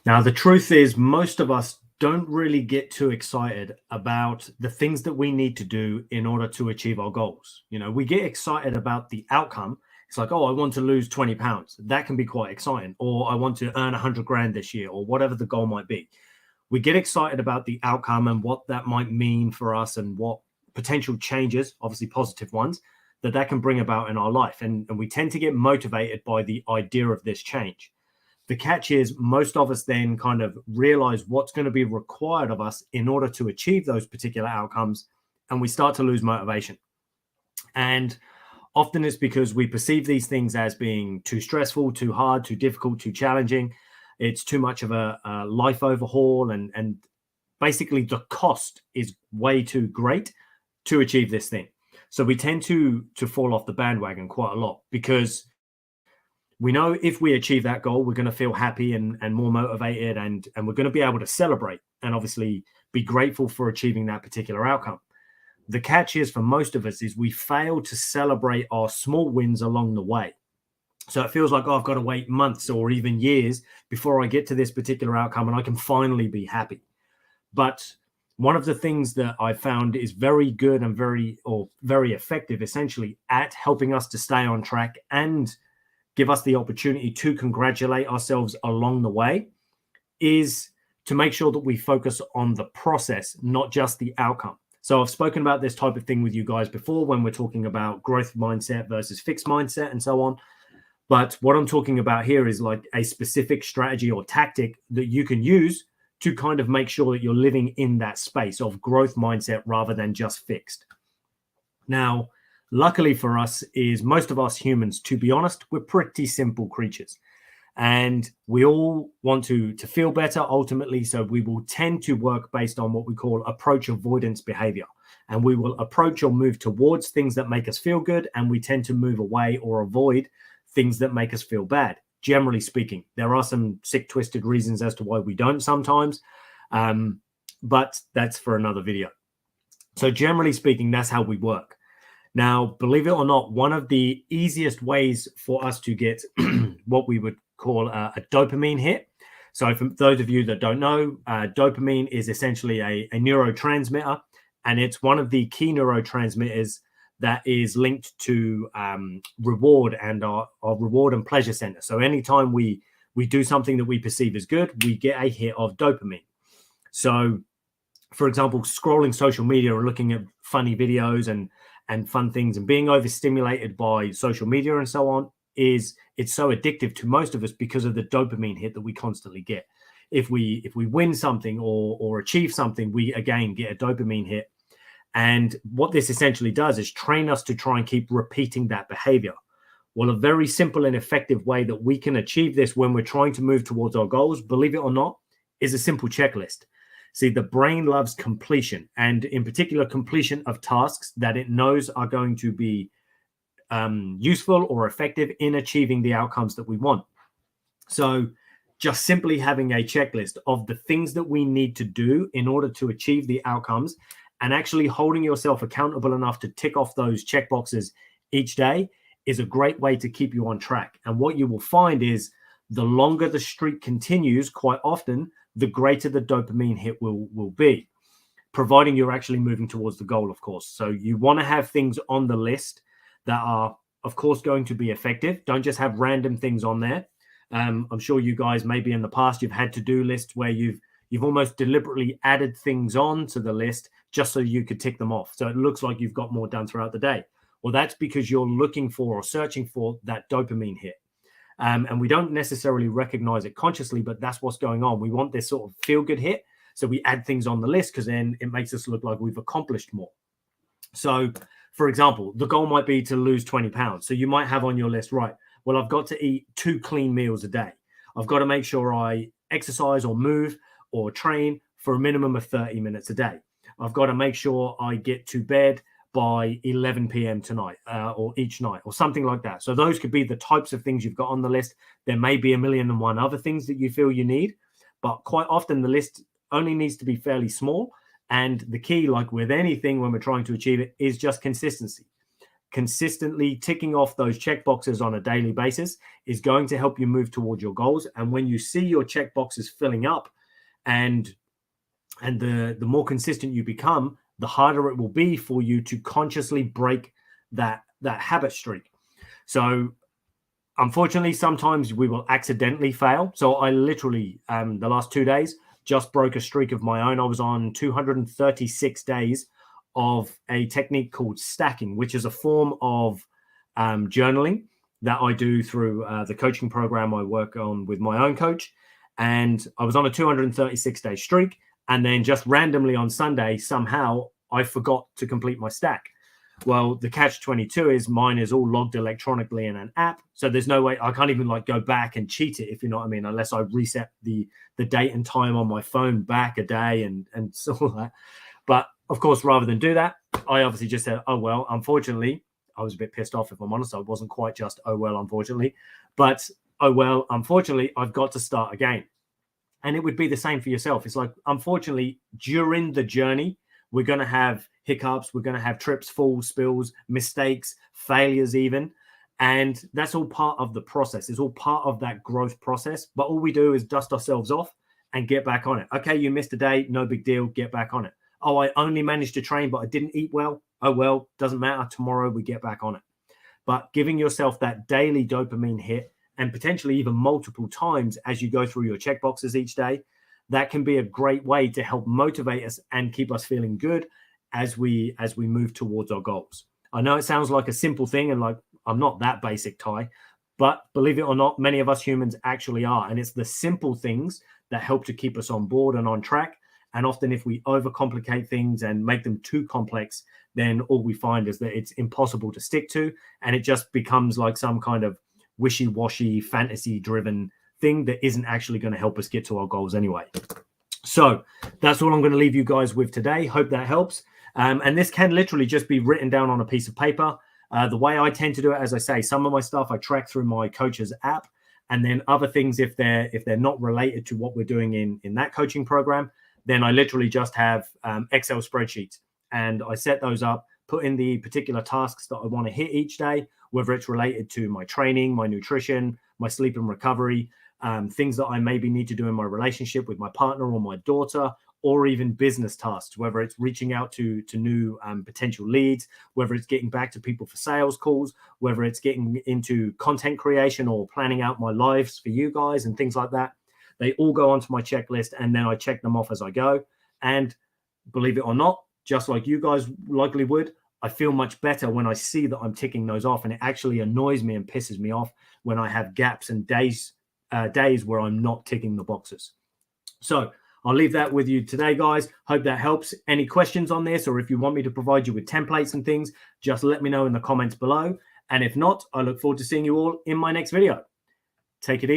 Now, the truth is, most of us don't really get too excited about the things that we need to do in order to achieve our goals. We get excited about the outcome. It's like, oh, I want to lose 20 pounds. That can be quite exciting. Or I want to earn 100 grand this year, or whatever the goal might be. We get excited about the outcome and what that might mean for us and what potential changes, obviously positive ones, that can bring about in our life. And we tend to get motivated by the idea of this change. The catch is most of us then kind of realize what's going to be required of us in order to achieve those particular outcomes, and we start to lose motivation. And often it's because we perceive these things as being too stressful, too hard, too difficult, too challenging. It's too much of a life overhaul, and basically the cost is way too great to achieve this thing. So we tend to fall off the bandwagon quite a lot, because we know if we achieve that goal, we're going to feel happy and more motivated, and we're going to be able to celebrate and obviously be grateful for achieving that particular outcome. The catch is, for most of us, is we fail to celebrate our small wins along the way. So it feels like, oh, I've got to wait months or even years before I get to this particular outcome and I can finally be happy. But one of the things that I found is very good and very effective, essentially, at helping us to stay on track and give us the opportunity to congratulate ourselves along the way, is to make sure that we focus on the process, not just the outcome. So I've spoken about this type of thing with you guys before when we're talking about growth mindset versus fixed mindset and so on. But what I'm talking about here is like a specific strategy or tactic that you can use to kind of make sure that you're living in that space of growth mindset rather than just fixed. Now, luckily for us, is most of us humans, to be honest, we're pretty simple creatures. And we all want to feel better ultimately. So we will tend to work based on what we call approach avoidance behavior. And we will approach or move towards things that make us feel good. And we tend to move away or avoid things that make us feel bad. Generally speaking, there are some sick, twisted reasons as to why we don't sometimes. But that's for another video. So generally speaking, that's how we work. Now, believe it or not, one of the easiest ways for us to get what we would call a dopamine hit. So for those of you that don't know, dopamine is essentially a neurotransmitter, and it's one of the key neurotransmitters that is linked to reward and our reward and pleasure center. So anytime we do something that we perceive as good, we get a hit of dopamine. So, for example, scrolling social media or looking at funny videos and fun things and being overstimulated by social media and so on, it's so addictive to most of us because of the dopamine hit that we constantly get. If we win something or achieve something, we again get a dopamine hit. And what this essentially does is train us to try and keep repeating that behavior. Well, a very simple and effective way that we can achieve this when we're trying to move towards our goals, believe it or not, is a simple checklist. See, the brain loves completion, and in particular, completion of tasks that it knows are going to be useful or effective in achieving the outcomes that we want. So just simply having a checklist of the things that we need to do in order to achieve the outcomes, and actually holding yourself accountable enough to tick off those check boxes each day, is a great way to keep you on track. And what you will find is the longer the streak continues, quite often, the greater the dopamine hit will be, providing you're actually moving towards the goal, of course. So you want to have things on the list that are, of course, going to be effective. Don't just have random things on there. I'm sure you guys, maybe in the past, you've had to-do lists where you've almost deliberately added things on to the list just so you could tick them off. So it looks like you've got more done throughout the day. Well, that's because you're looking for or searching for that dopamine hit. And we don't necessarily recognize it consciously, but that's what's going on. We want this sort of feel-good hit. So we add things on the list because then it makes us look like we've accomplished more. So, for example, the goal might be to lose 20 pounds. So you might have on your list, right, well, I've got to eat 2 clean meals a day. I've got to make sure I exercise or move or train for a minimum of 30 minutes a day. I've got to make sure I get to bed by 11 p.m. tonight or each night or something like that. So those could be the types of things you've got on the list. There may be 1,000,001 other things that you feel you need, but quite often the list only needs to be fairly small. And the key, like with anything when we're trying to achieve it, is just consistency. consistently ticking off those check boxes on a daily basis is going to help you move towards your goals. And when you see your check boxes filling up, and the more consistent you become, the harder it will be for you to consciously break that habit streak. So unfortunately, sometimes we will accidentally fail. So I literally, the last 2 days, just broke a streak of my own. I was on 236 days of a technique called stacking, which is a form of journaling that I do through the coaching program I work on with my own coach. And I was on a 236-day streak. And then just randomly on Sunday, somehow I forgot to complete my stack. Well, the catch-22 is mine is all logged electronically in an app. So there's no way I can't even like go back and cheat it, if you know what I mean, unless I reset the date and time on my phone back a day and so all that. But of course, rather than do that, I obviously just said, oh, well, unfortunately, I was a bit pissed off, if I'm honest. I wasn't quite just, oh, well, unfortunately. But, oh, well, unfortunately, I've got to start again. And it would be the same for yourself. It's like, unfortunately, during the journey, we're going to have hiccups. We're going to have trips, falls, spills, mistakes, failures even. And that's all part of the process. It's all part of that growth process. But all we do is dust ourselves off and get back on it. Okay, you missed a day. No big deal. Get back on it. Oh, I only managed to train, but I didn't eat well. Oh, well, doesn't matter. Tomorrow we get back on it. But giving yourself that daily dopamine hit, and potentially even multiple times as you go through your check boxes each day, that can be a great way to help motivate us and keep us feeling good as we move towards our goals. I know it sounds like a simple thing, and like I'm not that basic, Ty, but believe it or not, many of us humans actually are. And it's the simple things that help to keep us on board and on track. And often if we overcomplicate things and make them too complex, then all we find is that it's impossible to stick to. And it just becomes like some kind of wishy-washy, fantasy-driven thing that isn't actually going to help us get to our goals anyway. So that's all I'm going to leave you guys with today. Hope that helps. And this can literally just be written down on a piece of paper. The way I tend to do it, as I say, some of my stuff I track through my coach's app, and then other things, if they're not related to what we're doing in that coaching program, then I literally just have Excel spreadsheets, and I set those up, put in the particular tasks that I want to hit each day, whether it's related to my training, my nutrition, my sleep and recovery, things that I maybe need to do in my relationship with my partner or my daughter, or even business tasks, whether it's reaching out to new potential leads, whether it's getting back to people for sales calls, whether it's getting into content creation or planning out my lives for you guys and things like that. They all go onto my checklist, and then I check them off as I go. And believe it or not, just like you guys likely would, I feel much better when I see that I'm ticking those off, and it actually annoys me and pisses me off when I have gaps and days where I'm not ticking the boxes. So I'll leave that with you today, guys. Hope that helps. Any questions on this, or if you want me to provide you with templates and things, just let me know in the comments below. And if not, I look forward to seeing you all in my next video. Take it easy.